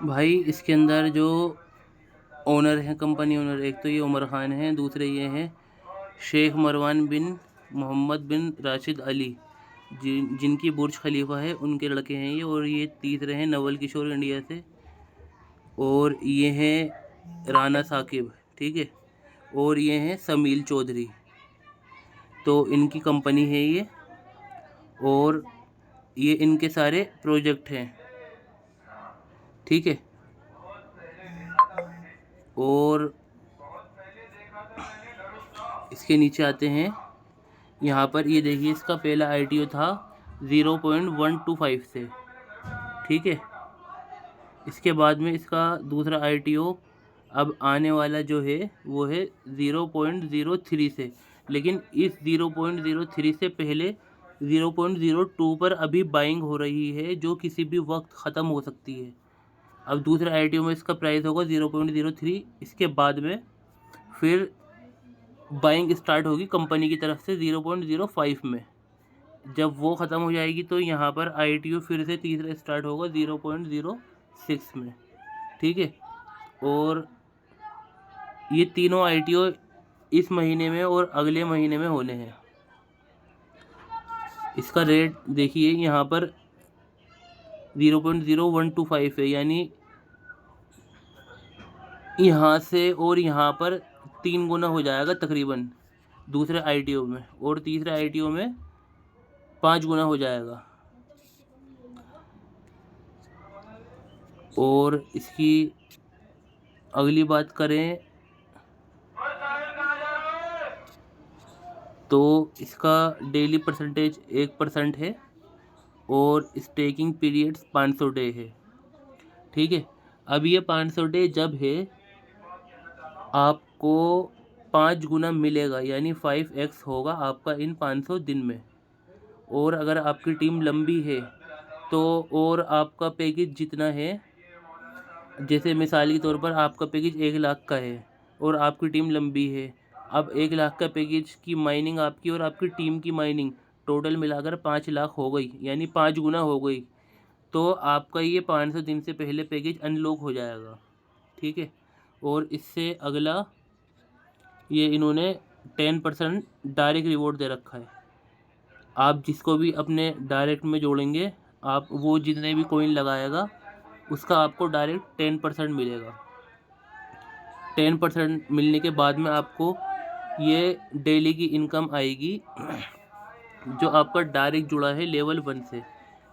भाई इसके अंदर जो ओनर हैं, कंपनी ओनर, एक तो ये उमर ख़ान हैं, दूसरे ये हैं शेख मरवान बिन मोहम्मद बिन राशिद अली, जिनकी बुर्ज खलीफा है, उनके लड़के हैं ये। और ये तीसरे हैं नवल किशोर इंडिया से, और ये हैं राना साकिब, ठीक है। और ये हैं समील चौधरी, तो इनकी कंपनी है ये। और ये इनके सारे प्रोजेक्ट हैं, ठीक है। और इसके नीचे आते हैं, यहाँ पर ये देखिए, इसका पहला आईटीओ था 0.125 से, ठीक है। इसके बाद में इसका दूसरा आईटीओ अब आने वाला जो है वो है 0.03 से, लेकिन इस 0.03 से पहले 0.02 पर अभी बाइंग हो रही है, जो किसी भी वक्त ख़त्म हो सकती है। अब दूसरे आईटीओ में इसका प्राइस होगा 0.03, इसके बाद में फिर बाइंग स्टार्ट होगी कंपनी की तरफ से 0.05 में। जब वो ख़त्म हो जाएगी तो यहाँ पर आईटीओ फिर से तीसरा स्टार्ट होगा 0.06 में, ठीक है। और ये तीनों आईटीओ इस महीने में और अगले महीने में होने हैं। इसका रेट देखिए, यहाँ पर 0.0125 है, यानी यहाँ से और यहाँ पर 3 गुना हो जाएगा तकरीबन दूसरे आईटीओ में, और तीसरे आईटीओ में 5 गुना हो जाएगा। और इसकी अगली बात करें तो इसका डेली परसेंटेज 1% है, और स्टेकिंग पीरियड्स 500 डे है, ठीक है। अब ये 500 डे जब है, आपको 5 गुना मिलेगा, यानी 5x होगा आपका इन 500 दिन में। और अगर आपकी टीम लंबी है तो और आपका पैकेज जितना है, जैसे मिसाल के तौर पर आपका पैकेज 1 लाख का है और आपकी टीम लंबी है, अब 1 लाख का पैकेज की माइनिंग आपकी और आपकी टीम की माइनिंग टोटल मिलाकर 5 लाख हो गई, यानी 5 गुना हो गई। तो आपका ये 500 दिन से पहले पैकेज अनलॉक हो जाएगा, ठीक है। और इससे अगला ये इन्होंने 10% डायरेक्ट रिवॉर्ड दे रखा है। आप जिसको भी अपने डायरेक्ट में जोड़ेंगे, आप वो जितने भी कॉइन लगाएगा उसका आपको डायरेक्ट 10% मिलेगा। 10% मिलने के बाद में आपको ये डेली की इनकम आएगी, जो आपका डायरेक्ट जुड़ा है लेवल 1 से।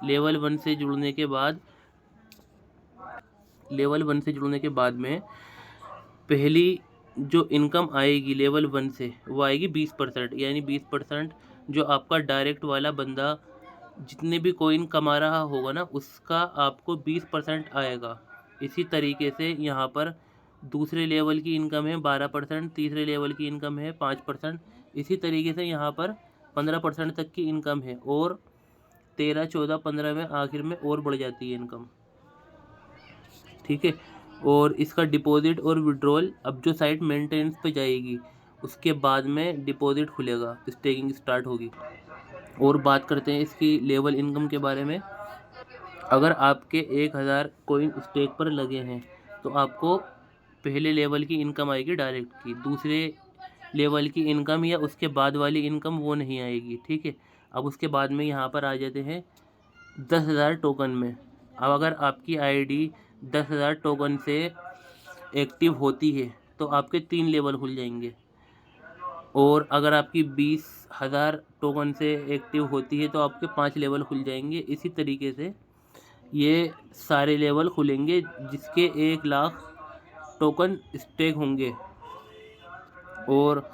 लेवल 1 से जुड़ने के बाद में पहली जो इनकम आएगी लेवल 1 से, वो आएगी 20%, यानी 20% जो आपका डायरेक्ट वाला बंदा जितने भी कॉइन कमा रहा होगा ना, उसका आपको 20% आएगा। इसी तरीके से यहाँ पर दूसरे लेवल की इनकम है 12%, तीसरे लेवल की इनकम है 5%, इसी तरीके से यहाँ पर 15% तक की इनकम है, और 13, 14, 15 में आखिर में और बढ़ जाती है इनकम, ठीक है। और इसका डिपॉजिट और विड्रॉल अब जो साइट मेंटेनेंस पे जाएगी उसके बाद में डिपॉजिट खुलेगा, स्टेकिंग स्टार्ट होगी। और बात करते हैं इसकी लेवल इनकम के बारे में। अगर आपके 1000 कॉइन स्टेक पर लगे हैं तो आपको पहले लेवल की इनकम आएगी डायरेक्ट की, दूसरे लेवल की इनकम या उसके बाद वाली इनकम वो नहीं आएगी, ठीक है। अब उसके बाद में यहाँ पर आ जाते हैं 10,000 टोकन में। अब अगर आपकी आईडी 10,000 टोकन से एक्टिव होती है तो आपके 3 लेवल खुल जाएंगे, और अगर आपकी 20,000 टोकन से एक्टिव होती है तो आपके 5 लेवल खुल जाएंगे। इसी तरीके से ये सारे लेवल खुलेंगे जिसके 1 लाख टोकन स्टेक होंगे। और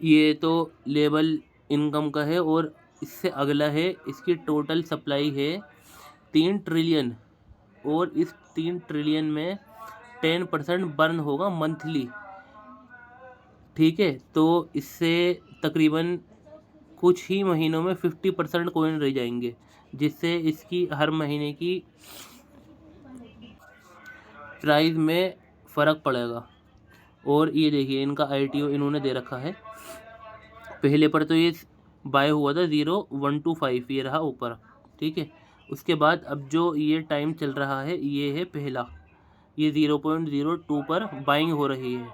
ये तो लेवल इनकम का है, और इससे अगला है, इसकी टोटल सप्लाई है 3 ट्रिलियन, और इस 3 ट्रिलियन में 10% बर्न होगा मंथली, ठीक है। तो इससे तकरीबन कुछ ही महीनों में 50% कॉइन रह जाएंगे, जिससे इसकी हर महीने की प्राइस में फ़र्क पड़ेगा। और ये देखिए, इनका आईटीओ इन्होंने दे रखा है। पहले पर तो ये बाय हुआ था 0.125, ये रहा ऊपर, ठीक है। उसके बाद अब जो ये टाइम चल रहा है ये है पहला, ये 0.02 पर बाइंग हो रही है।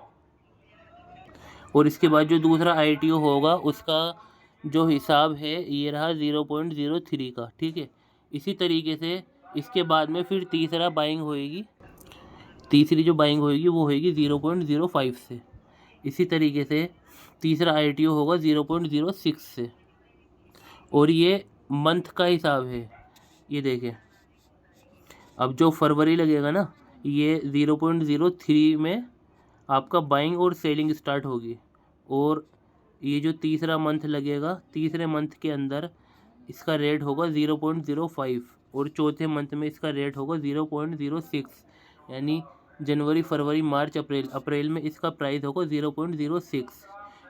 और इसके बाद जो दूसरा ITO होगा उसका जो हिसाब है ये रहा 0.03 का, ठीक है। इसी तरीके से इसके बाद में फिर तीसरी जो बाइंग होएगी वो होएगी 0.05 से। इसी तरीके से तीसरा ITO होगा 0.06 से। और ये मंथ का हिसाब है, ये देखें। अब जो फरवरी लगेगा ना, ये 0.03 में आपका बाइंग और सेलिंग स्टार्ट होगी। और ये जो तीसरा मंथ लगेगा, तीसरे मंथ के अंदर इसका रेट होगा 0.05 और चौथे मंथ में इसका रेट होगा 0.06। यानी जनवरी, फरवरी, मार्च, अप्रैल में इसका प्राइस होगा 0.06।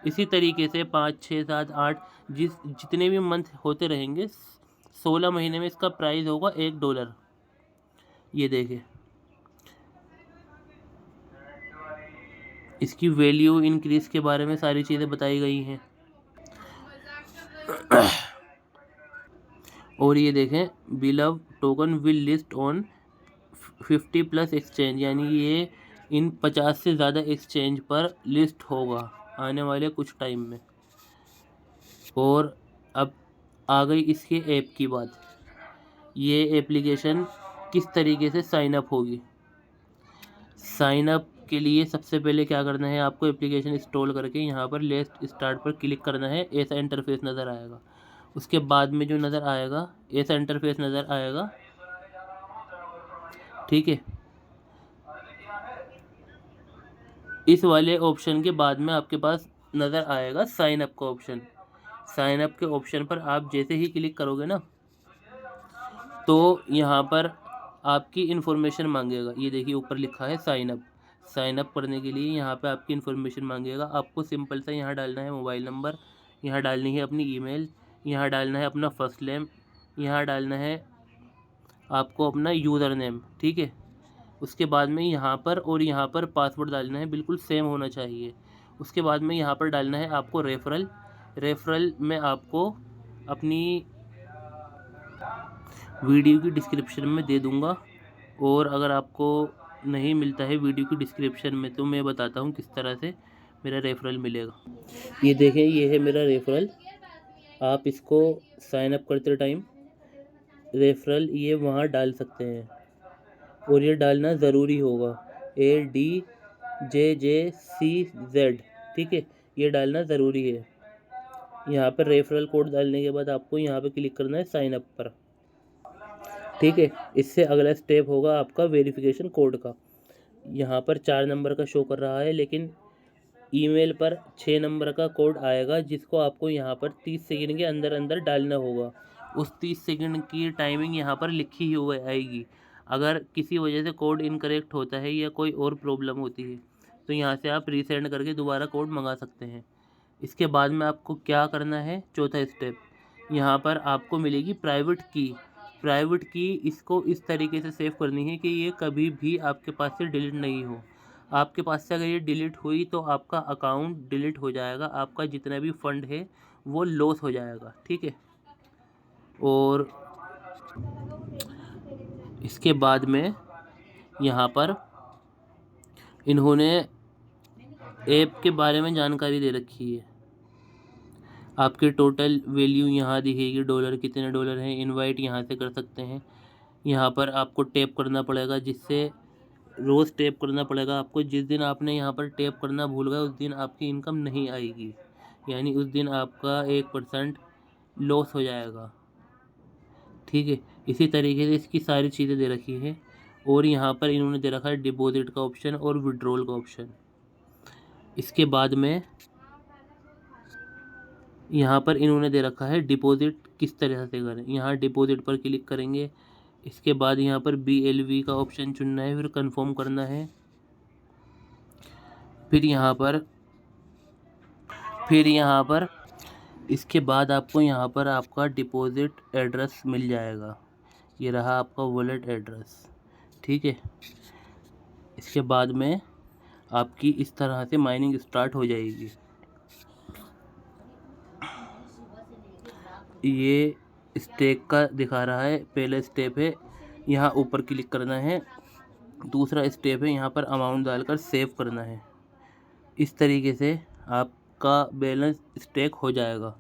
इसी तरीके से 5, 6, 7, 8 जितने भी मंथ होते रहेंगे, 16 महीने में इसका प्राइस होगा $1। ये देखें, इसकी वैल्यू इंक्रीज के बारे में सारी चीज़ें बताई गई हैं। और ये देखें, Bilav token will list on 50+ exchange, यानी ये इन 50 से ज़्यादा एक्सचेंज पर लिस्ट होगा आने वाले कुछ टाइम में। और अब आ गई इसके ऐप की बात। ये एप्लीकेशन किस तरीके से साइन अप होगी। साइन अप के लिए सबसे पहले क्या करना है, आपको एप्लीकेशन इंस्टॉल करके यहाँ पर लेट्स स्टार्ट पर क्लिक करना है। ऐसा इंटरफेस नज़र आएगा। उसके बाद में जो नज़र आएगा, ऐसा इंटरफेस नज़र आएगा, ठीक है। इस वाले ऑप्शन के बाद में आपके पास नज़र आएगा साइन अप का ऑप्शन। साइन अप के ऑप्शन पर आप जैसे ही क्लिक करोगे ना, तो यहाँ पर आपकी इन्फॉर्मेशन मांगेगा। ये देखिए ऊपर लिखा है साइन अप। साइन अप करने के लिए यहाँ पे आपकी इन्फॉर्मेशन मांगेगा। आपको सिंपल सा यहाँ डालना है मोबाइल नंबर, यहाँ डालनी है अपनी ईमेल, यहाँ डालना है अपना फर्स्ट नेम, यहाँ डालना है आपको अपना यूज़र नेम, ठीक है। उसके बाद में यहाँ पर और यहाँ पर पासवर्ड डालना है, बिल्कुल सेम होना चाहिए। उसके बाद में यहाँ पर डालना है आपको रेफरल में आपको अपनी वीडियो की डिस्क्रिप्शन में दे दूँगा। और अगर आपको नहीं मिलता है वीडियो की डिस्क्रिप्शन में, तो मैं बताता हूँ किस तरह से मेरा रेफरल मिलेगा। ये देखें, ये है मेरा रेफरल। आप इसको साइन अप करते टाइम रेफरल ये वहाँ डाल सकते हैं, और ये डालना ज़रूरी होगा, ADJJCZ, ठीक है। ये डालना ज़रूरी है। यहाँ पर रेफरल कोड डालने के बाद आपको यहाँ पर क्लिक करना है साइन अप पर, ठीक है। इससे अगला स्टेप होगा आपका वेरिफिकेशन कोड का। यहाँ पर 4 नंबर का शो कर रहा है, लेकिन ईमेल पर 6 नंबर का कोड आएगा, जिसको आपको यहाँ पर 30 सेकंड के अंदर अंदर डालना होगा। उस 30 सेकंड की टाइमिंग यहाँ पर लिखी ही हुई आएगी। अगर किसी वजह से कोड इनकरेक्ट होता है या कोई और प्रॉब्लम होती है, तो यहाँ से आप रीसेंड करके दोबारा कोड मंगा सकते हैं। इसके बाद में आपको क्या करना है, चौथा स्टेप, यहाँ पर आपको मिलेगी प्राइवेट की। इसको इस तरीके से सेव करनी है कि ये कभी भी आपके पास से डिलीट नहीं हो। आपके पास से अगर ये डिलीट हुई तो आपका अकाउंट डिलीट हो जाएगा, आपका जितना भी फंड है वो लॉस हो जाएगा, ठीक है। और इसके बाद में यहाँ पर इन्होंने ऐप के बारे में जानकारी दे रखी है। आपके टोटल वैल्यू यहाँ दिखेगी, डॉलर कितने डॉलर हैं। इनवाइट यहाँ से कर सकते हैं। यहाँ पर आपको टैप करना पड़ेगा, जिससे रोज़ टैप करना पड़ेगा आपको। जिस दिन आपने यहाँ पर टैप करना भूल गए, उस दिन आपकी इनकम नहीं आएगी, यानी उस दिन आपका 1% लॉस हो जाएगा, ठीक है। इसी तरीके से इसकी सारी चीज़ें दे रखी हैं। और यहाँ पर इन्होंने दे रखा है डिपॉजिट का ऑप्शन और विड्रॉल का ऑप्शन। इसके बाद में यहाँ पर इन्होंने दे रखा है डिपॉजिट किस तरह से करें। यहाँ डिपॉजिट पर क्लिक करेंगे। इसके बाद यहाँ पर BLV का ऑप्शन चुनना है, फिर कंफर्म करना है। फिर यहाँ पर इसके बाद आपको यहाँ पर आपका डिपॉजिट एड्रेस मिल जाएगा। ये रहा आपका वॉलेट एड्रेस, ठीक है। इसके बाद में आपकी इस तरह से माइनिंग स्टार्ट हो जाएगी। ये स्टेक का दिखा रहा है, पहला स्टेप है। यहाँ ऊपर क्लिक करना है, दूसरा स्टेप है यहाँ पर अमाउंट डालकर सेव करना है। इस तरीके से आपका बैलेंस स्टेक हो जाएगा।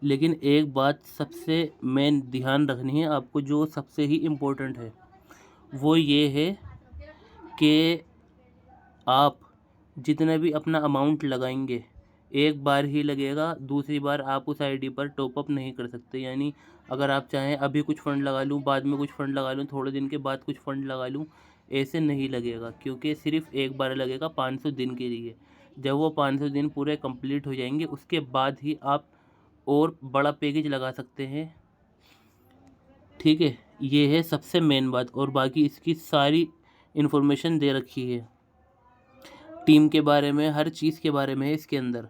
लेकिन एक बात सबसे मेन ध्यान रखनी है आपको, जो सबसे ही इम्पोर्टेंट है वो ये है कि आप जितना भी अपना अमाउंट लगाएंगे एक बार ही लगेगा, दूसरी बार आप उस आईडी पर टॉपअप नहीं कर सकते। यानी अगर आप चाहें अभी कुछ फ़ंड लगा लूँ, बाद में कुछ फ़ंड लगा लूँ, थोड़े दिन के बाद कुछ फ़ंड लगा लूँ, ऐसे नहीं लगेगा, क्योंकि सिर्फ एक बार लगेगा 500 दिन के लिए। जब वो 500 दिन पूरे कंप्लीट हो जाएंगे उसके बाद ही आप और बड़ा पैकेज लगा सकते हैं। ठीक है, ये है सबसे मेन बात, और बाकी इसकी सारी इन्फॉर्मेशन दे रखी है, टीम के बारे में, हर चीज़ के बारे में है इसके अंदर।